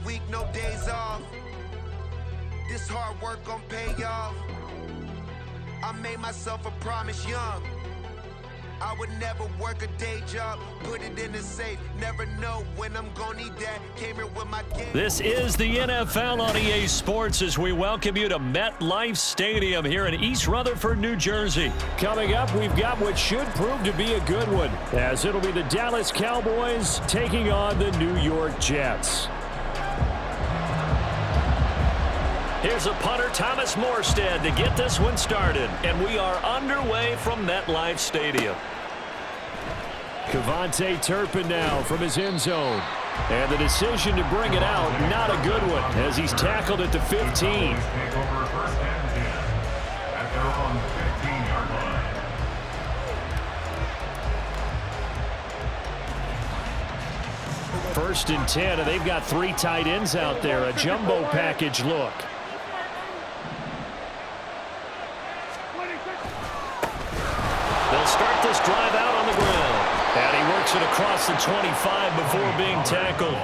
week, no days off. This hard work gon' pay off. I made myself a promise young. I would never work a day job, put it in the safe, never know when I'm gonna need that. Came here with my game. This is the NFL on EA Sports as we welcome you to MetLife Stadium here in East Rutherford, New Jersey. Coming up, we've got what should prove to be a good one, as it'll be the Dallas Cowboys taking on the New York Jets. Here's a punter, Thomas Morstead, to get this one started. And we are underway from MetLife Stadium. Kevontae Turpin now from his end zone. And the decision to bring it out, not a good one, as he's tackled at the 15. First and 10, and they've got three tight ends out there. A jumbo package look. They'll start this drive out on the ground. And he works it across the 25 before being tackled.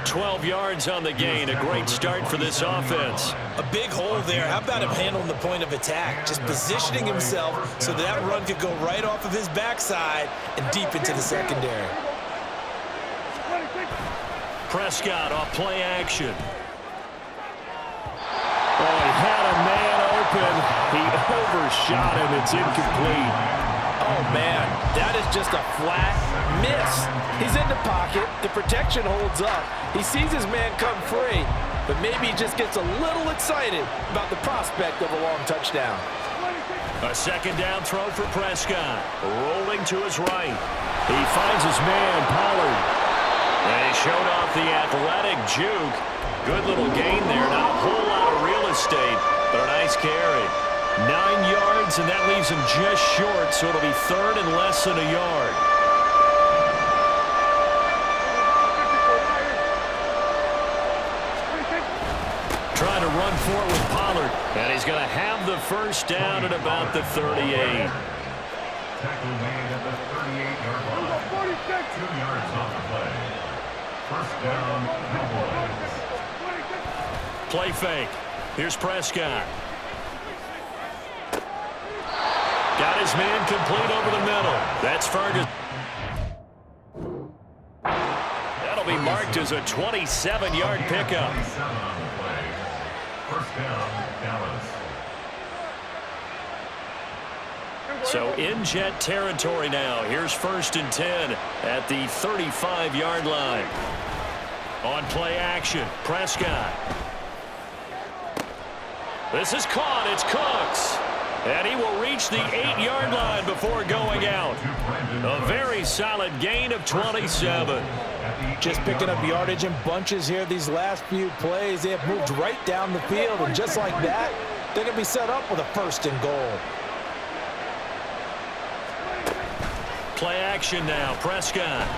12 yards on the gain. A great start for this offense. A big hole there. How about him handling the point of attack? Just positioning himself so that run could go right off of his backside and deep into the secondary. Prescott off play action. Oh, he had a man open. He overshot him. It's incomplete. Oh, man, that is just a flat miss. He's in the pocket. The protection holds up. He sees his man come free, but maybe he just gets a little excited about the prospect of a long touchdown. A second down throw for Prescott. Rolling to his right. He finds his man, Pollard. And he showed off the athletic juke. Good little gain there. Not a whole lot of real estate, but a nice carry. 9 yards, and that leaves him just short, so it'll be third and less than a yard. Trying to run for it with Pollard, and he's going to have the first down at about the 38. Tackle made at the 38-yard line. 2 yards on the play. First down, Cowboys. Play fake. Here's Prescott. Got his man complete over the middle. That's Ferguson. That'll be marked as a 27-yard pickup. First down, Dallas. So in Jet territory now. Here's first and 10 at the 35-yard line. On play action, Prescott. This is caught. It's Cooks. And he will reach the 8-yard line before going out. A very solid gain of 27. Just picking up yardage in bunches here these last few plays. They have moved right down the field, and just like that, they're going to be set up with a first and goal. Play action now, Prescott.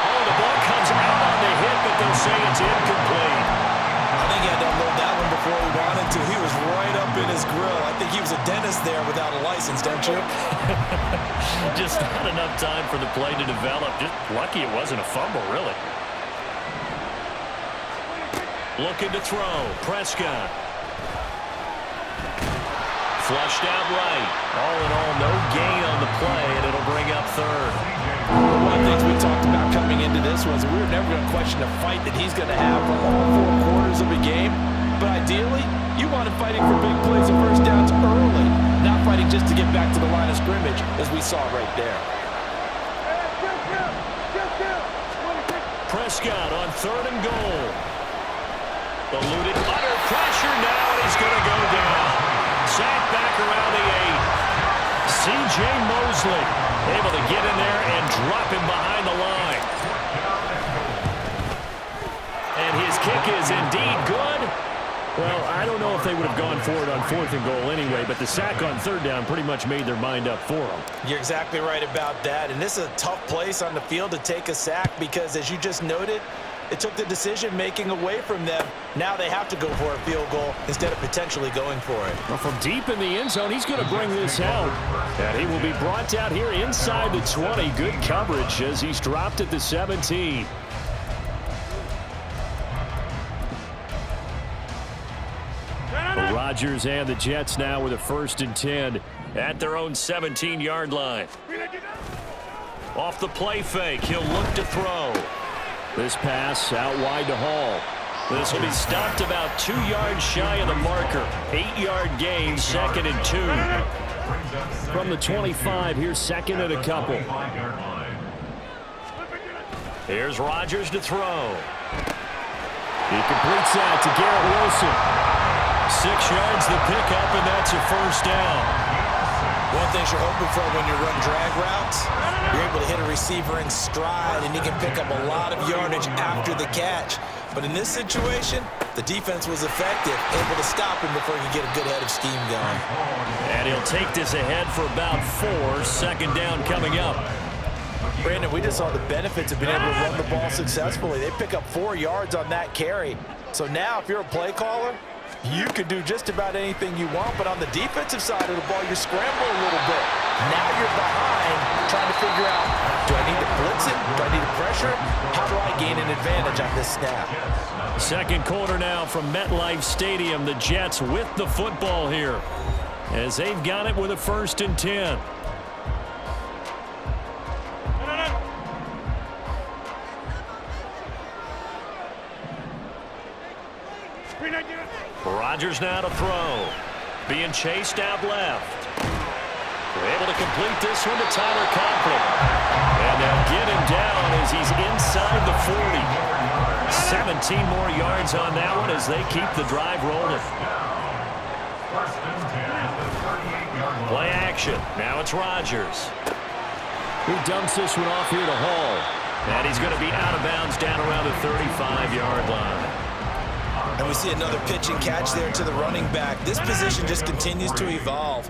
Oh, the ball comes out on the hit, but they'll say it's incomplete. I think he had to unload that one before he wanted to. He was right up in his grill. I think he was a dentist there without a license, don't you? Just not enough time for the play to develop. Just lucky it wasn't a fumble, really. Looking to throw. Prescott. Flushed out right. All in all, no gain on the play, and it'll bring up third. One of the things we talked about coming into this was we were never going to question the fight that he's going to have for all 4 quarters of a game. But ideally, you want him fighting for big plays and first downs early, not fighting just to get back to the line of scrimmage, as we saw right there. Prescott on third and goal. Eluded under pressure now, and he's going to go down. Sacked back around the 8. C.J. Mosley able to get in there and drop him behind the line. And his kick is indeed good. Well, I don't know if they would have gone for it on fourth and goal anyway, but the sack on third down pretty much made their mind up for them. You're exactly right about that. And this is a tough place on the field to take a sack because, as you just noted, it took the decision-making away from them. Now they have to go for a field goal instead of potentially going for it. Well, from deep in the end zone, he's going to bring this out. And he will be brought down here inside the 20. Good coverage as he's dropped at the 17. Rodgers and the Jets now with a 1st and 10 at their own 17-yard line. Off the play fake, he'll look to throw. This pass out wide to Hall. This will be stopped about 2 yards shy of the marker. 8-yard gain, 2nd and 2. From the 25, here's 2nd and a couple. Here's Rodgers to throw. He completes that to Garrett Wilson. 6 yards the pickup, and that's a 1st down. One of the things you're hoping for when you run drag routes, you're able to hit a receiver in stride, and he can pick up a lot of yardage after the catch. But in this situation, the defense was effective, able to stop him before he could get a good head of steam going. And he'll take this ahead for about 4. 2nd down coming up. Brandon, we just saw the benefits of being able to run the ball successfully. They pick up 4 yards on that carry. So now if you're a play caller, you can do just about anything you want. But on the defensive side of the ball, you scramble a little bit. Now you're behind trying to figure out, do I need to blitz it? Do I need to pressure? How do I gain an advantage on this snap? 2nd quarter now from MetLife Stadium. The Jets with the football here as they've got it with a 1st and 10. Rodgers now to throw. Being chased out left. We're able to complete this one to Tyler Conklin. And they'll get him down as he's inside the 40. 17 more yards on that one as they keep the drive rolling. Play action. Now it's Rodgers, who dumps this one off here to Hall. And he's going to be out of bounds down around the 35-yard line. And we see another pitch and catch there to the running back. This position just continues to evolve.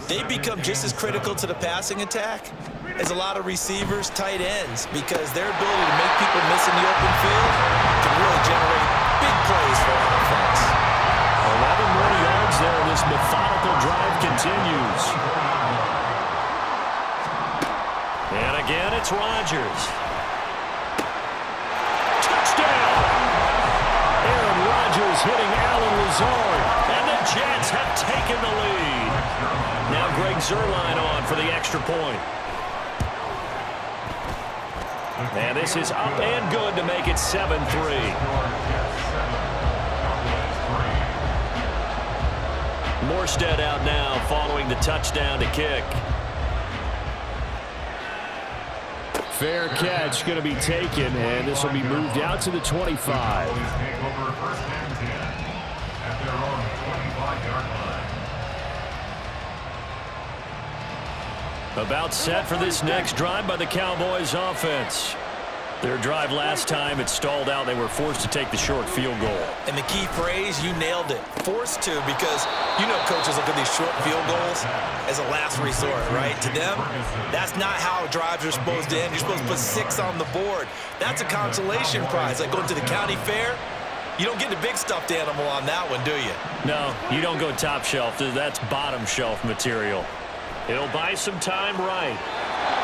They become just as critical to the passing attack as a lot of receivers, tight ends, because their ability to make people miss in the open field can really generate big plays for an offense. 11 more yards there. This methodical drive continues. And again, it's Rodgers. Rodgers hitting Allen Lazard, and the Jets have taken the lead. Now Greg Zuerlein on for the extra point. And this is up and good to make it 7-3. Morstead out now following the touchdown to kick. Fair catch going to be taken, and this will be moved out to the 25. About set for this next drive by the Cowboys offense. Their drive last time, it stalled out. They were forced to take the short field goal. And the key phrase, you nailed it. Forced to, because you know coaches look at these short field goals as a last resort, right? To them, that's not how drives are supposed to end. You're supposed to put 6 on the board. That's a consolation prize. Like going to the county fair, you don't get the big stuffed animal on that one, do you? No, you don't go top shelf. That's bottom shelf material. He'll buy some time right.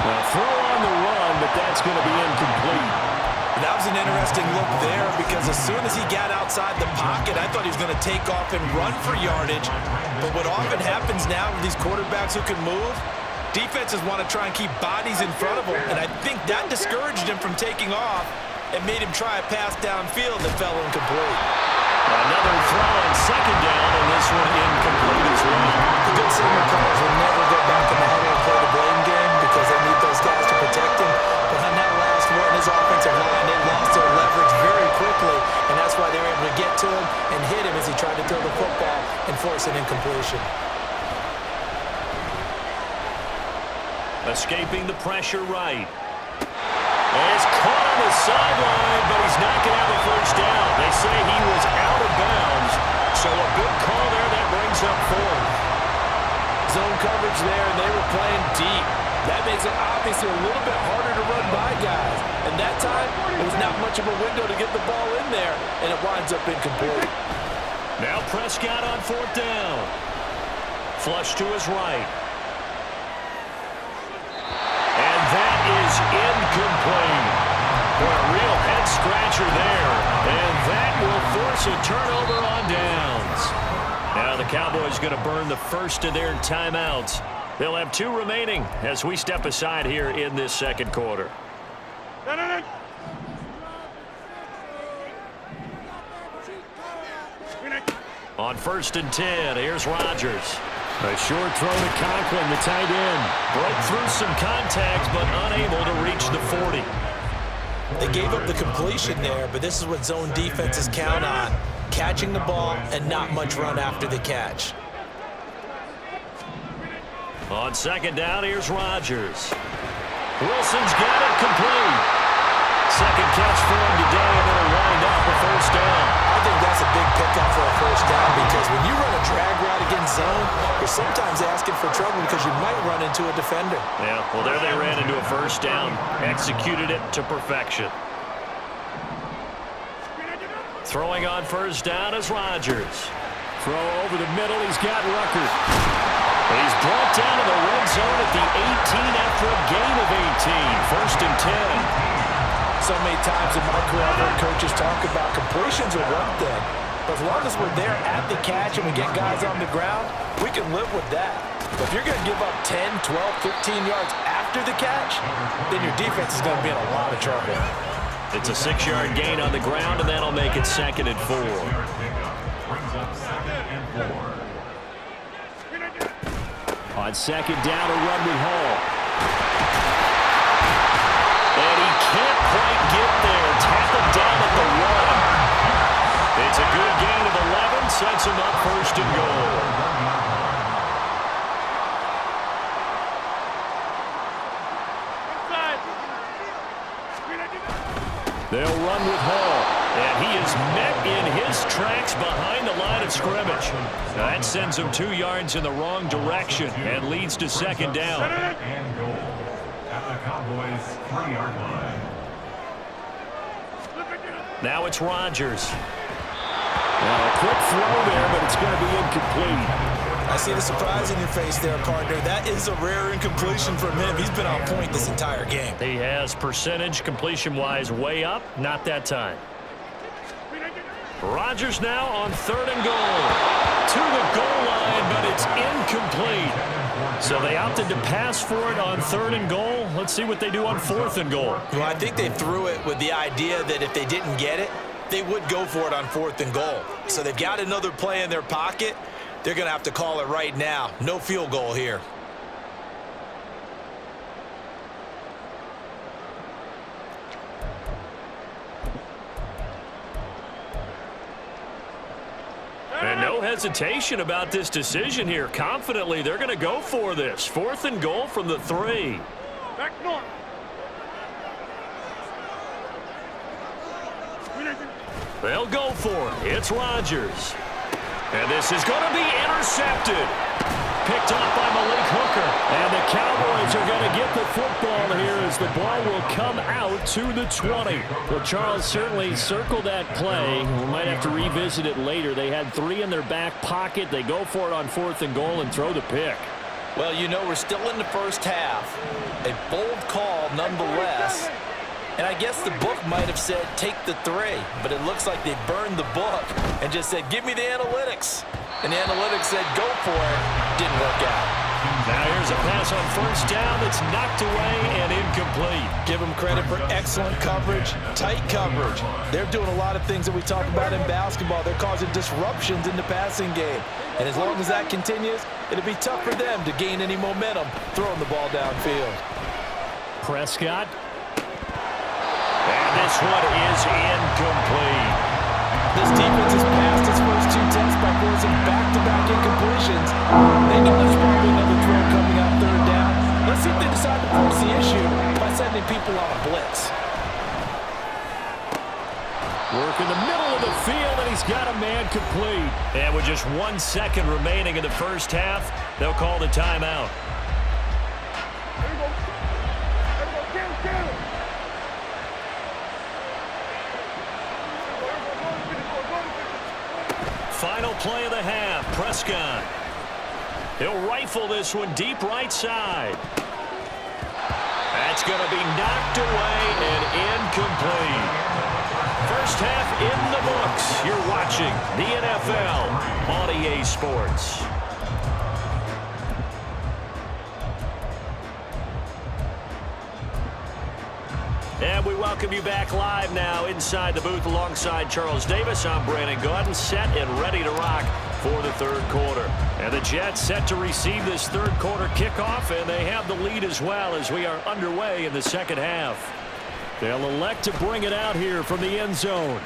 Well, throw on the run, but that's going to be incomplete. That was an interesting look there, because as soon as he got outside the pocket, I thought he was going to take off and run for yardage. But what often happens now with these quarterbacks who can move, defenses want to try and keep bodies in front of him, and I think that discouraged him from taking off and made him try a pass downfield that fell incomplete. Another throw on 2nd down, and this one incomplete as well. The good signal callers will never go back in the huddle and play the blame game, because they need those guys to protect him. But on that last one, his offensive line, they lost their leverage very quickly, and that's why they were able to get to him and hit him as he tried to throw the football and force an incompletion. Escaping the pressure right. And he's caught on the sideline, but he's not going to have a 1st down. They say he was out of bounds, so a good call there that brings up 4th. Zone coverage there, and they were playing deep. That makes it obviously a little bit harder to run by guys. And that time, it was not much of a window to get the ball in there, and it winds up incomplete. Now Prescott on 4th down. Flush to his right. And that is incomplete. For a real head-scratcher there. And that will force a turnover on downs. Now the the Cowboys going to burn the first of their timeouts. They'll have 2 remaining as we step aside here in this second quarter. On 1st and 10, here's Rodgers. A short throw to Conklin, the tight end. Broke through some contacts, but unable to reach the 40. They gave up the completion there, but this is what zone defenses count on. Catching the ball and not much run after the catch. On 2nd down, here's Rodgers. Wilson's got it complete. Second catch for him today, and it'll wind up a 1st down. I think that's a big pickup for a 1st down because when you run a drag route against zone, you're sometimes asking for trouble because you might run into a defender. Yeah, well, there they ran into a 1st down. Executed it to perfection. Throwing on 1st down is Rodgers. Throw over the middle. He's got Rucker. He's brought down to the red zone at the 18 after a gain of 18. 1st and 10. So many times in my career, I've heard coaches talk about completions are one thing, but as long as we're there at the catch and we get guys on the ground, we can live with that. But if you're going to give up 10, 12, 15 yards after the catch, then your defense is going to be in a lot of trouble. It's a 6-yard gain on the ground, and that'll make it 2nd and 4. On 2nd down, a run with Hall. And he can't quite get there. Tackled down at the 1. It's a good gain of 11. Sets him up 1st and goal. They'll run with Hall. And he is met in his tracks behind the line of scrimmage. That sends him 2 yards in the wrong direction and leads to 2nd down. And goal at the Cowboys' 3-yard line. Now it's Rodgers. Well, a quick throw there, but it's going to be incomplete. I see the surprise in your face there, partner. That is a rare incompletion from him. He's been on point this entire game. He has percentage completion-wise way up. Not that time. Rodgers now on 3rd and goal. To the goal line, but it's incomplete. So they opted to pass for it on 3rd and goal. Let's see what they do on 4th and goal. Well, I think they threw it with the idea that if they didn't get it, they would go for it on 4th and goal. So they've got another play in their pocket. They're going to have to call it right now. No field goal here. And no hesitation about this decision here. Confidently, they're going to go for this. 4th and goal from the 3. Back north. They'll go for it. It's Rodgers. And this is going to be intercepted. Picked off by Malik Hooker. And the Cowboys are going to get the football here as the ball will come out to the 20. Well, Charles, certainly circle that play. We might have to revisit it later. They had 3 in their back pocket. They go for it on 4th and goal and throw the pick. Well, you know, we're still in the first half. A bold call nonetheless. And I guess the book might have said take the 3, but it looks like they burned the book and just said, give me the analytics. And the analytics said, go for it. Didn't work out. Now here's a pass on 1st down that's knocked away and incomplete. Give them credit for excellent coverage, tight coverage. They're doing a lot of things that we talk about in basketball. They're causing disruptions in the passing game. And as long as that continues, it'll be tough for them to gain any momentum throwing the ball downfield. Prescott. And this one is incomplete. This defense has passed its first 2 tests by forcing back-to-back incompletions. They know there's probably another throw coming out 3rd down. Let's see if they decide to force the issue by sending people on a blitz. Work in the middle of the field, and he's got a man complete. And with just 1 second remaining in the first half, they'll call the timeout. Final play of the half, Prescott. He'll rifle this one deep right side. That's going to be knocked away and incomplete. First half in the books. You're watching the NFL on EA Sports. And we welcome you back live now inside the booth alongside Charles Davis. I'm Brandon Gaudin, set and ready to rock for the third quarter. And the Jets set to receive this third quarter kickoff, and they have the lead as well as we are underway in the second half. They'll elect to bring it out here from the end zone.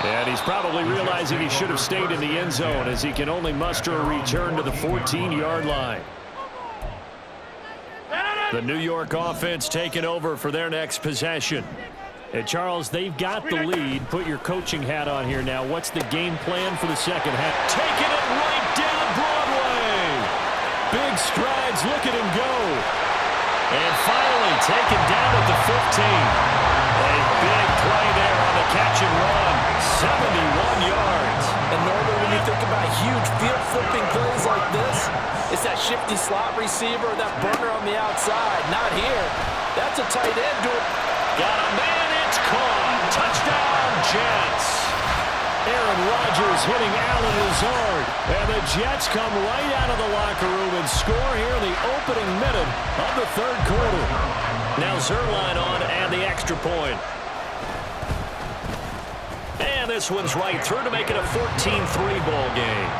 And he's probably realizing he should have stayed in the end zone as he can only muster a return to the 14-yard line. The New York offense taking over for their next possession. And Charles, they've got the lead. Put your coaching hat on here now. What's the game plan for the second half? Taking it right down Broadway. Big strides. Look at him go. And finally taken down at the 15. A big play there on the catch and run. 71 yards. And normally when you think about huge field-flipping plays like this, it's that shifty slot receiver, that burner on the outside. Not here. That's a tight end doing. Got a man, it's caught. Touchdown, Jets. Aaron Rodgers hitting Allen Lazard. And the Jets come right out of the locker room and score here in the opening minute of the third quarter. Now Zerline on and the extra point. And this one's right through to make it a 14-3 ball game.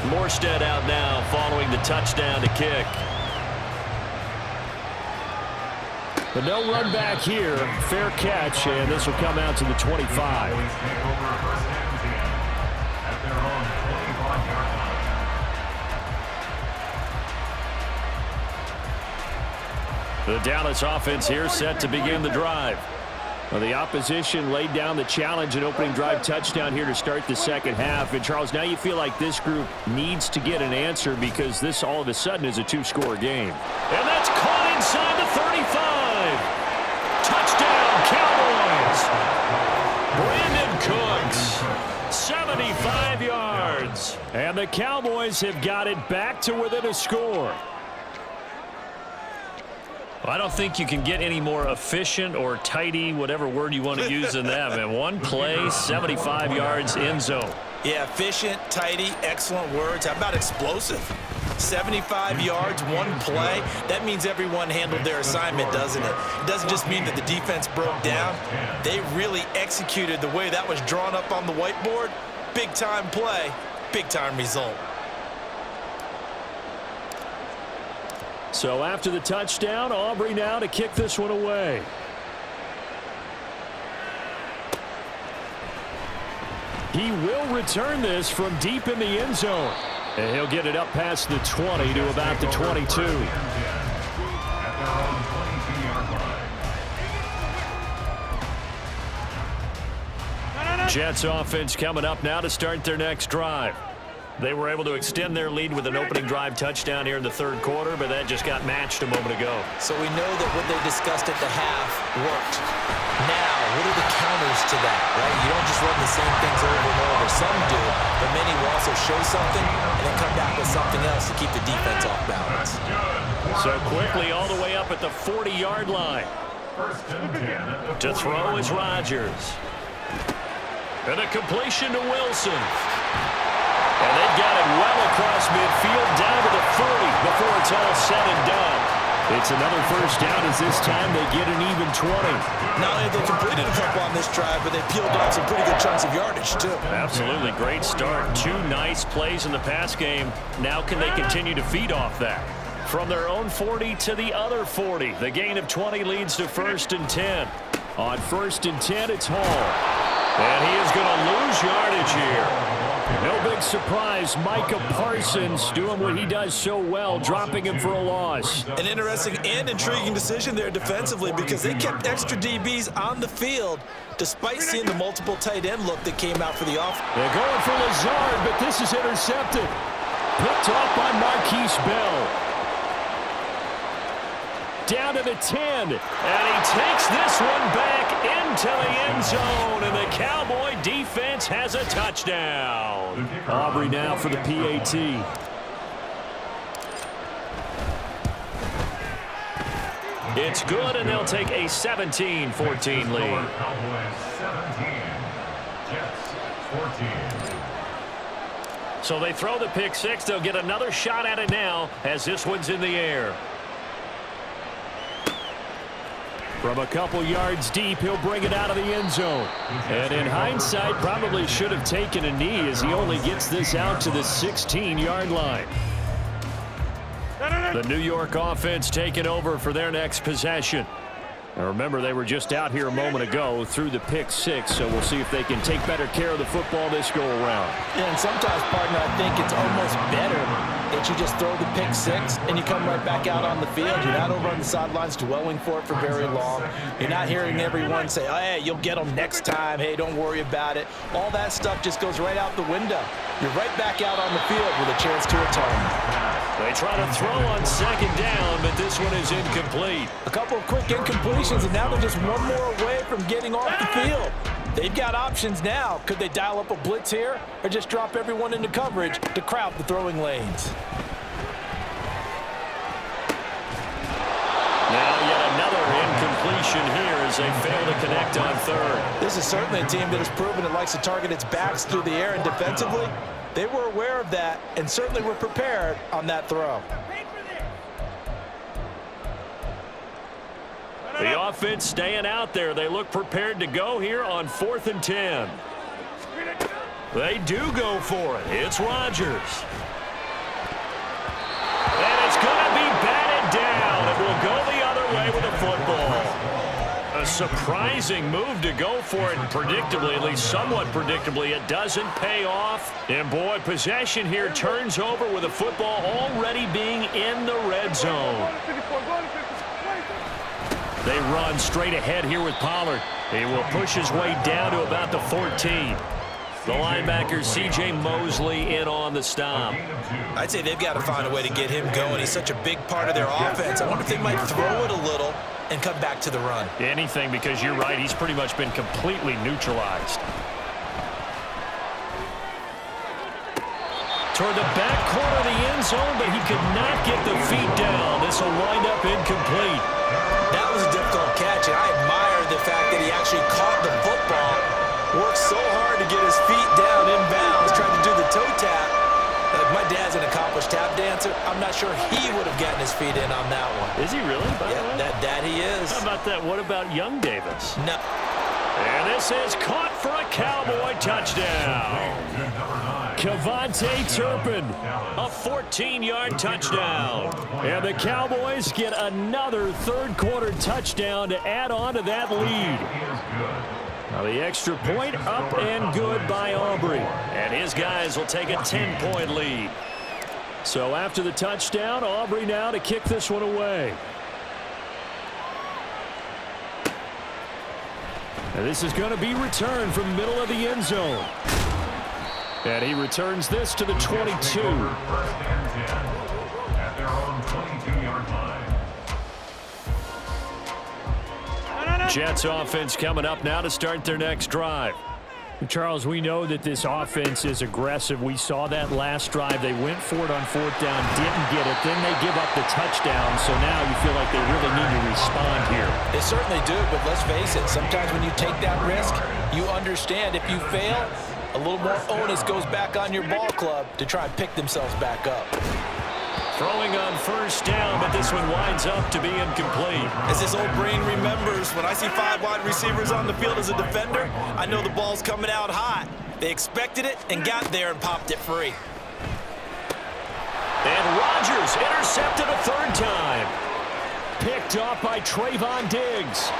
Morstead out now following the touchdown to kick. But no run back here. Fair catch, and this will come out to the 25. The Dallas offense here set to begin the drive. Well, the opposition laid down the challenge and opening drive touchdown here to start the second half. And, Charles, now you feel like this group needs to get an answer because this all of a sudden is a two-score game. And that's caught inside the 35. Touchdown, Cowboys. Brandon Cooks, 75 yards. And the Cowboys have got it back to within a score. I don't think you can get any more efficient or tidy, whatever word you want to use than that, man. One play, 75 yards, end zone. Yeah, efficient, tidy, excellent words. How about explosive? 75 yards, one play. That means everyone handled their assignment, doesn't it? It doesn't just mean that the defense broke down. They really executed the way that was drawn up on the whiteboard. Big-time play, big-time result. So after the touchdown, Aubrey now to kick this one away. He will return this from deep in the end zone. And he'll get it up past the 20 to about the 22. Jets offense coming up now to start their next drive. They were able to extend their lead with an opening drive touchdown here in the third quarter, but that just got matched a moment ago. So we know that what they discussed at the half worked. Now, what are the counters to that, right? You don't just run the same things over and over. Some do, but many will also show something and then come back with something else to keep the defense off balance. So quickly all the way up at the 40-yard line. To throw is Rodgers. And a completion to Wilson. And they've got it well across midfield down to the 40 before it's all said and done. It's another first down as this time they get an even 20. Not only have they completed a couple on this drive, but they peeled off some pretty good chunks of yardage, too. Absolutely. Great start. Two nice plays in the pass game. Now can they continue to feed off that? From their own 40 to the other 40. The gain of 20 leads to 1st and 10. On 1st and 10, it's Hall. And he is going to lose yardage here. No big surprise. Micah Parsons doing what he does so well, dropping him for a loss. An interesting and intriguing decision there defensively because they kept extra DBs on the field despite seeing the multiple tight end look that came out for the offense. They're going for Lazard, but this is intercepted. Picked off by Marquise Bell. Down to the 10, and he takes this one back into the end zone, and the Cowboy defense has a touchdown. Aubrey now for the PAT. It's good, and they'll take a 17-14 lead. Cowboys 17, Jets 14. So they throw the pick six. They'll get another shot at it now as this one's in the air. From a couple yards deep, he'll bring it out of the end zone. And in hindsight, probably should have taken a knee as he only gets this out to the 16-yard line. The New York offense taking over for their next possession. Now remember, they were just out here a moment ago through the pick six, so we'll see if they can take better care of the football this go-around. Yeah, and sometimes, partner, I think it's almost better that you just throw the pick six and you come right back out on the field. You're not over on the sidelines dwelling for it for very long. You're not hearing everyone say, oh, hey, you'll get them next time. Hey, don't worry about it. All that stuff just goes right out the window. You're right back out on the field with a chance to atone. They try to throw on second down, but this one is incomplete. A couple of quick incompletions, and now they're just one more away from getting off the field. They've got options now. Could they dial up a blitz here or just drop everyone into coverage to crowd the throwing lanes? Now yet another incompletion here as they fail to connect on third. This is certainly a team that has proven it likes to target its backs through the air, and defensively, they were aware of that and certainly were prepared on that throw. The offense staying out there. They look prepared to go here on 4th and 10. They do go for it. It's Rodgers. And it's going to be batted down. It will go the other way with the football. A surprising move to go for it, and predictably, at least somewhat predictably, it doesn't pay off. And boy, possession here turns over with the football already being in the red zone. They run straight ahead here with Pollard. He will push his way down to about the 14. The linebacker, C.J. Mosley, in on the stop. I'd say they've got to find a way to get him going. He's such a big part of their offense. I wonder if they might throw it a little and come back to the run. Anything, because you're right, he's pretty much been completely neutralized. Toward the back corner of the end zone, but he could not get the feet down. This will wind up incomplete. That was a difficult catch, and I admire the fact that he actually caught the football, worked so hard to get his feet down inbounds, tried to do the toe tap. Like, my dad's an accomplished tap dancer. I'm not sure he would have gotten his feet in on that one. Is he really? Yeah, that he is. How about that? What about young Davis? No. And this is caught for a Cowboy touchdown. Kevontae Turpin, a 14-yard touchdown. And the Cowboys get another third-quarter touchdown to add on to that lead. Now the extra point up and good by Aubrey. And his guys will take a 10-point lead. So after the touchdown, Aubrey now to kick this one away. And this is going to be returned from the middle of the end zone. And he returns this to the 22. First and 10 at their own 22-yard line. Jets offense coming up now to start their next drive. Charles, we know that this offense is aggressive. We saw that last drive. They went for it on 4th down, didn't get it. Then they give up the touchdown. So now you feel like they really need to respond here. They certainly do, but let's face it. Sometimes when you take that risk, you understand if you fail, a little more onus goes back on your ball club to try and pick themselves back up. Throwing on 1st down, but this one winds up to be incomplete. As this old brain remembers, when I see 5 wide receivers on the field as a defender, I know the ball's coming out hot. They expected it and got there and popped it free. And Rodgers intercepted a 3rd time. Picked off by Trayvon Diggs.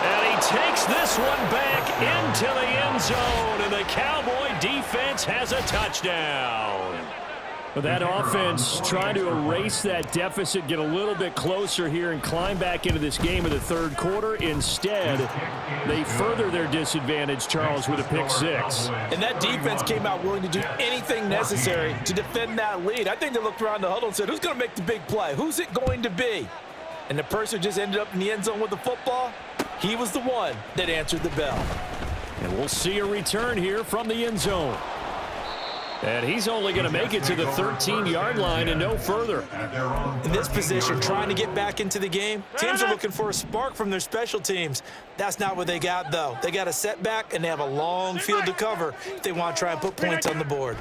And he takes this one back into the end zone, and the Cowboy defense has a touchdown. That offense trying to erase that deficit, get a little bit closer here and climb back into this game in the 3rd quarter. Instead, they further their disadvantage, Charles, with a pick 6. And that defense came out willing to do anything necessary to defend that lead. I think they looked around the huddle and said, who's going to make the big play? Who's it going to be? And the person who just ended up in the end zone with the football, he was the one that answered the bell. And we'll see a return here from the end zone. And he's only going to make it to the 13-yard line and no further. In this position, trying to get back into the game, teams are looking for a spark from their special teams. That's not what they got, though. They got a setback, and they have a long field to cover if they want to try and put points on the board.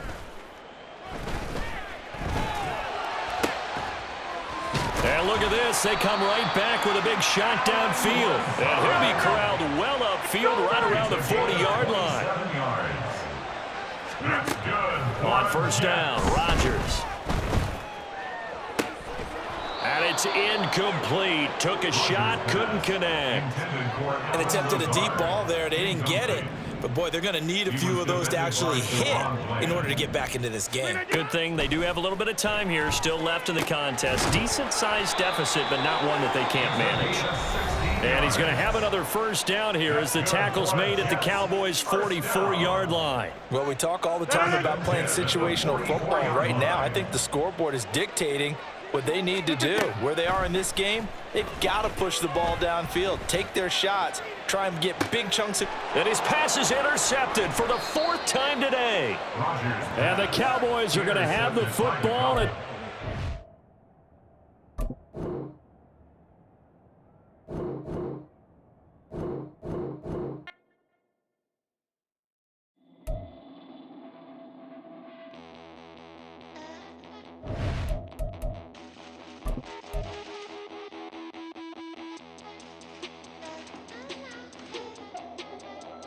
And look at this. They come right back with a big shot downfield. And he'll be corralled well upfield right around the 40-yard line. On first down, Rodgers. And it's incomplete. Took a shot, couldn't connect. And attempted a deep ball there. They didn't get it. But, boy, they're going to need a few of those to actually hit in order to get back into this game. Good thing they do have a little bit of time here still left in the contest. Decent-sized deficit, but not one that they can't manage. And he's going to have another first down here as the tackle's made at the Cowboys' 44-yard line. Well, we talk all the time about playing situational football. Right now, I think the scoreboard is dictating what they need to do. Where they are in this game, they've got to push the ball downfield, take their shots, try and get big chunks of... And his pass is intercepted for the 4th time today. And the Cowboys are going to have the football at